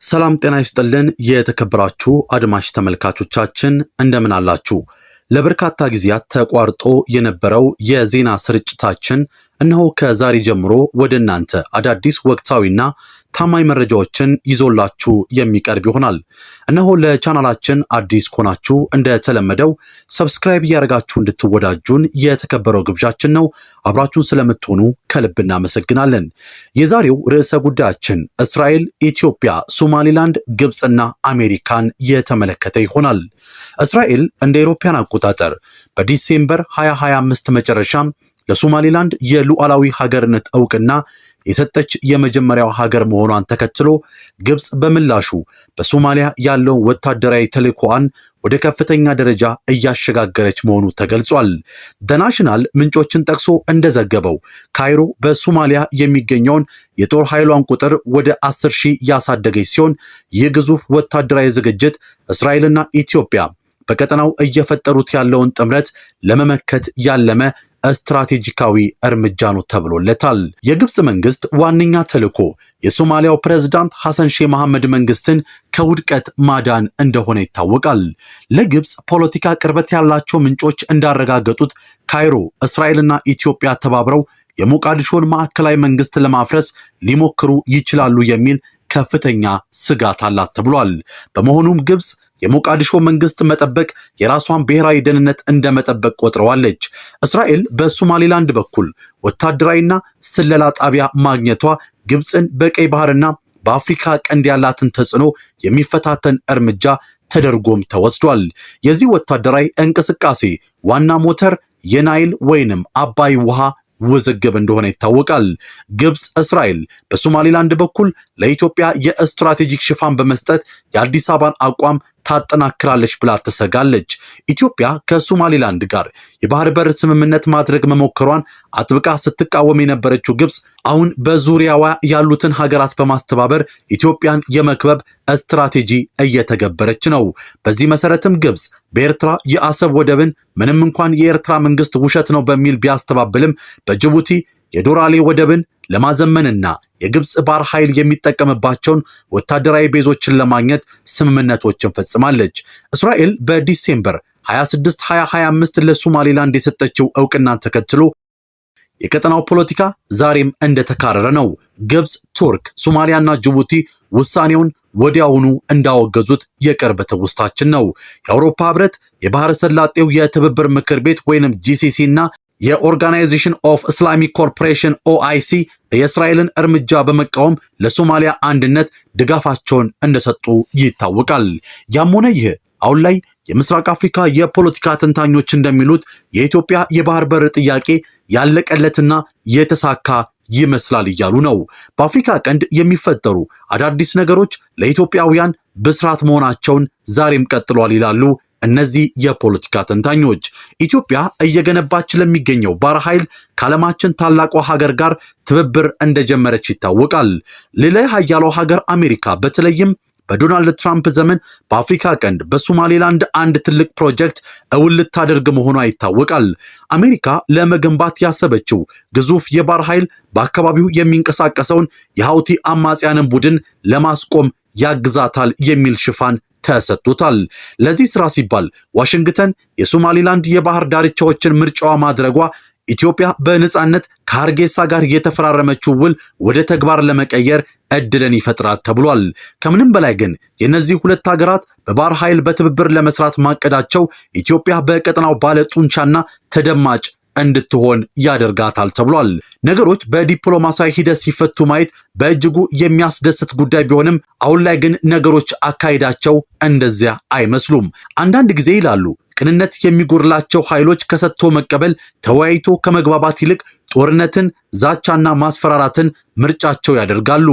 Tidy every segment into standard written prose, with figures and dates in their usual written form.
ሰላም ጤና ይስጥልን የተከበራችሁ አድማጭ ተመልካቾቻችን እንደምን አላችሁ? ለበርካታ ጊዜያት ተቋርጦ የነበረው የዜና ስርጭታችን እነሆ ከዛሬ ጀምሮ ወደ እናንተ አዳዲስ ወቅታዊና ታማኝ መረጃዎችን ይዞላችሁ የሚቀርብ ይሆናል። እነሆ ለቻናላችን አዲስ ከሆናችሁ እንደተለመደው ሰብስክራይብ እያደረጋችሁ እንድትወዳጁን የተከበረው ግብዣችን ነው። አብራችሁን ስለምትሆኑ ከልብ እናመሰግናለን። የዛሬው ርዕሰ ጉዳያችን እስራኤል፣ ኢትዮጵያ፣ ሶማሊላንድ፣ ግብፅና አሜሪካን የተመለከተ ይሆናል። እስራኤል እንደ አውሮፓውያን አቆጣጠር በዲሴምበር 2025 መጨረሻም ለሶማሊላንድ የሉዓላዊ ሀገርነት ዕውቅና የሰጠች የመጀመሪያው ሀገር መሆኗን ተከትሎ ግብፅ በምላሹ በሶማሊያ ያለውን ወታደራዊ ተልዕኮዋን ወደ ከፍተኛ ደረጃ እያሸጋገረች መሆኑ ተገልጿል። ናሽናል ምንጮችን ጠቅሶ እንደዘገበው ካይሮ በሶማሊያ የሚገኘውን የጦር ኃይሏን ቁጥር ወደ 10,000 ያሳደገች ሲሆን ይህ ግዙፍ ወታደራዊ ዝግጅት እስራኤልና ኢትዮጵያ በቀጠናው እየፈጠሩት ያለውን ጥምረት ለመመከት ያለመ ስትራቴጂካዊ እርምጃ ነው ተብሎለታል። የግብፅ መንግስት ዋነኛ ተልዕኮ የሶማሊያው ፕሬዝዳንት ሐሰን ሼህ መሐመድ መንግስትን ከውድቀት ማዳን እንደሆነ ይታወቃል። ለግብፅ ፖለቲካ ቅርበት ያላቸው ምንጮች እንዳረጋገጡት ካይሮ፣ እስራኤልና ኢትዮጵያ ተባብረው የሞቃዲሾን ማዕከላዊ መንግስት ለማፍረስ ሊሞክሩ ይችላሉ የሚል ከፍተኛ ስጋት አላት ተብሏል። በመሆኑም ግብፅ የሞቃዲሾ መንግስት መጠበቅ የራሷን ብሔራዊ ደህንነት እንደመጠበቅ ቆጥረዋለች። እስራኤል በሶማሊላንድ በኩል ወታደራዊና ስለላ ጣቢያ ማግኘቷ ግብፅን በቀይ ባህርና በአፍሪካ ቀንድ ያላትን ተጽዕኖ የሚፈታተን እርምጃ ተደርጎም ተወስዷል። የዚህ ወታደራዊ እንቅስቃሴ ዋና ሞተር የናይል ወይንም አባይ ውሃ ውዝግብ እንደሆነ ይታወቃል። ግብፅ እስራኤል በሶማሊላንድ በኩል ለኢትዮጵያ የስትራቴጂክ ሽፋን በመስጠት የአዲስ አበባን አቋም ታጠናክራለች ብላ ትሰጋለች። ኢትዮጵያ ከሶማሊላንድ ጋር የባህር በር ስምምነት ማድረግ መሞከሯን አጥብቃ ስትቃወም የነበረችው ግብፅ አሁን በዙሪያዋ ያሉትን ሀገራት በማስተባበር ኢትዮጵያን የመክበብ ስትራቴጂ እየተገበረች ነው። በዚህ መሰረትም ግብፅ በኤርትራ የአሰብ ወደብን ምንም እንኳን የኤርትራ መንግስት ውሸት ነው በሚል ቢያስተባብልም በጅቡቲ የዶራሌ ወደብን ለማዘመንና የግብፅ ባህር ኃይል የሚጠቀምባቸውን ወታደራዊ ቤዞችን ለማግኘት ስምምነቶችን ፈጽማለች። እስራኤል በዲሴምበር 26 2025 ለሶማሊላንድ የሰጠችው ዕውቅናን ተከትሎ የቀጠናው ፖለቲካ ዛሬም እንደተካረረ ነው። ግብፅ፣ ቱርክ፣ ሶማሊያና ጅቡቲ ውሳኔውን ወዲያውኑ እንዳወገዙት የቅርብ ትውስታችን ነው። የአውሮፓ ህብረት፣ የባህረ ሰላጤው የትብብር ምክር ቤት ወይንም ጂሲሲ እና የኦርጋናይዜሽን ኦፍ ኢስላሚክ ኮርፖሬሽን ኦአይሲ የእስራኤልን እርምጃ በመቃወም ለሶማሊያ አንድነት ድጋፋቸውን እንደሰጡ ይታወቃል። ያም ሆነ ይህ አሁን ላይ የምስራቅ አፍሪካ የፖለቲካ ተንታኞች እንደሚሉት የኢትዮጵያ የባህር በር ጥያቄ ያለቀለትና የተሳካ ይመስላል እያሉ ነው። በአፍሪካ ቀንድ የሚፈጠሩ አዳዲስ ነገሮች ለኢትዮጵያውያን ብስራት መሆናቸውን ዛሬም ቀጥሏል ይላሉ እነዚህ የፖለቲካ ተንታኞች። ኢትዮጵያ እየገነባች ለሚገኘው ባህር ኃይል ከዓለማችን ታላቋ ሀገር ጋር ትብብር እንደጀመረች ይታወቃል። ሌላ ሀያሏ ሀገር አሜሪካ በተለይም በዶናልድ ትራምፕ ዘመን በአፍሪካ ቀንድ በሶማሊላንድ አንድ ትልቅ ፕሮጀክት እውን ልታደርግ መሆኗ ይታወቃል። አሜሪካ ለመገንባት ያሰበችው ግዙፍ የባህር ኃይል በአካባቢው የሚንቀሳቀሰውን የሀውቲ አማጽያንን ቡድን ለማስቆም ያግዛታል የሚል ሽፋን ተሰጥቶታል። ለዚህ ስራ ሲባል ዋሽንግተን የሶማሊላንድ የባህር ዳርቻዎችን ምርጫዋ ማድረጓ ኢትዮጵያ በነጻነት ከሀርጌሳ ጋር የተፈራረመችው ውል ወደ ተግባር ለመቀየር እድልን ይፈጥራል ተብሏል። ከምንም በላይ ግን የነዚህ ሁለት ሀገራት በባህር ኃይል በትብብር ለመስራት ማቀዳቸው ኢትዮጵያ በቀጠናው ባለ ጡንቻና ተደማጭ እንድትሆን ያደርጋታል ተብሏል። ነገሮች በዲፕሎማሲያዊ ሂደት ሲፈቱ ማየት በእጅጉ የሚያስደስት ጉዳይ ቢሆንም አሁን ላይ ግን ነገሮች አካሄዳቸው እንደዚያ አይመስሉም። አንዳንድ ጊዜ ይላሉ ቅንነት የሚጎድላቸው ኃይሎች ከሰጥቶ መቀበል ተወያይቶ ከመግባባት ይልቅ ጦርነትን፣ ዛቻና ማስፈራራትን ምርጫቸው ያደርጋሉ።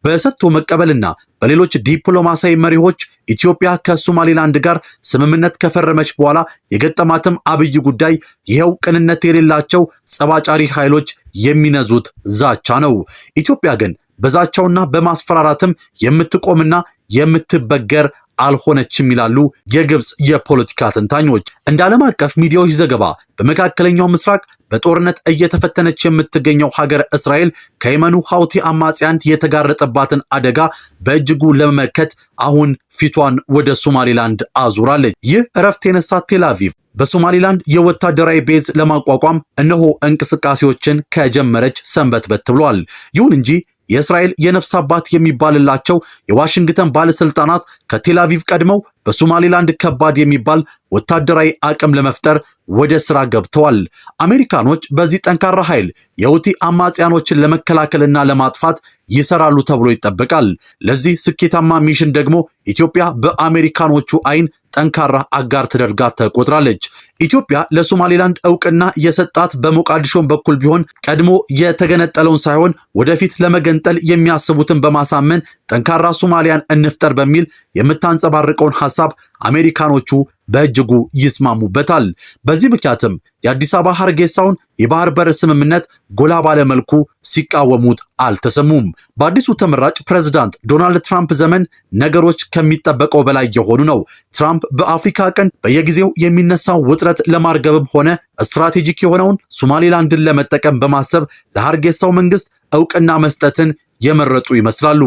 በሰጥቶ መቀበልና በሌሎች ዲፕሎማሲያዊ መሪዎች ኢትዮጵያ ከሶማሊላንድ ጋር ስምምነት ከፈረመች በኋላ የገጠማትም አብይ ጉዳይ ይሄው ቅንነት የሌላቸው ጸባጫሪ ኃይሎች የሚነዙት ዛቻ ነው። ኢትዮጵያ ግን በዛቻውና በማስፈራራትም የምትቆምና የምትበገር አልሆነችም ይላሉ የግብጽ የፖለቲካ ተንታኞች። እንደ ዓለም አቀፍ ሚዲያዎች ዘገባ በመካከለኛው ምስራቅ በጦርነት እየተፈተነች የምትገኘው ሀገር እስራኤል ከየመኑ ሐውቲ አማጽያን የተጋረጠባትን አደጋ በእጅጉ ለመመከት አሁን ፊቷን ወደ ሶማሊላንድ አዙራለች። ይህ እረፍት የነሳት ቴል አቪቭ በሶማሊላንድ የወታደራዊ ቤዝ ለማቋቋም እነሆ እንቅስቃሴዎችን ከጀመረች ሰንበትበት ብሏል። ይሁን እንጂ የእስራኤል የነፍስ አባት የሚባልላቸው የዋሽንግተን ባለስልጣናት ከቴል አቪቭ ቀድመው በሶማሊላንድ ከባድ የሚባል ወታደራዊ አቅም ለመፍጠር ወደ ስራ ገብተዋል። አሜሪካኖች በዚህ ጠንካራ ኃይል የሁቲ አማጽያኖችን ለመከላከልና ለማጥፋት ይሰራሉ ተብሎ ይጠበቃል። ለዚህ ስኬታማ ሚሽን ደግሞ ኢትዮጵያ በአሜሪካኖቹ አይን ጠንካራ አጋር ተደርጋ ተቆጥራለች። ኢትዮጵያ ለሶማሊላንድ ዕውቅና የሰጣት በሞቃዲሾም በኩል ቢሆን ቀድሞ የተገነጠለውን ሳይሆን ወደፊት ለመገንጠል የሚያስቡትን በማሳመን ጠንካራ ሶማሊያን እንፍጠር በሚል የምታንጸባርቀውን ሐሳብ አሜሪካኖቹ በእጅጉ ይስማሙበታል። በዚህ ምክንያትም የአዲስ አበባ ሀርጌሳውን የባህር በር ስምምነት ጎላ ባለ መልኩ ሲቃወሙት አልተሰሙም። በአዲሱ ተመራጭ ፕሬዝዳንት ዶናልድ ትራምፕ ዘመን ነገሮች ከሚጠበቀው በላይ የሆኑ ነው። ትራምፕ በአፍሪካ ቀንድ በየጊዜው የሚነሳው ውጥረት ለማርገብም ሆነ ስትራቴጂክ የሆነውን ሶማሊላንድን ለመጠቀም በማሰብ ለሀርጌሳው መንግስት ዕውቅና መስጠትን የመረጡ ይመስላሉ።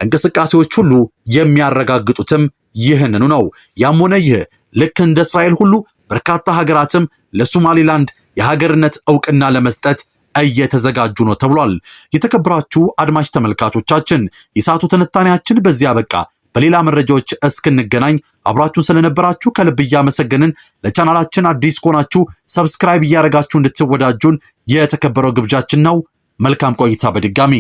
እንቅስቃሴዎች ሁሉ የሚያረጋግጡትም ይህንኑ ነው። ያም ሆነ ይህ ልክ እንደ እስራኤል ሁሉ በርካታ ሀገራትም ለሶማሊላንድ የሀገርነት ዕውቅና ለመስጠት እየተዘጋጁ ነው ተብሏል። የተከበራችሁ አድማጭ ተመልካቾቻችን የሰዓቱ ትንታኔያችን በዚህ አበቃ። በሌላ መረጃዎች እስክንገናኝ አብራችሁን ስለነበራችሁ ከልብ እያመሰገንን ለቻናላችን አዲስ ከሆናችሁ ሰብስክራይብ እያደረጋችሁ እንድትወዳጁን የተከበረው ግብዣችን ነው። መልካም ቆይታ በድጋሚ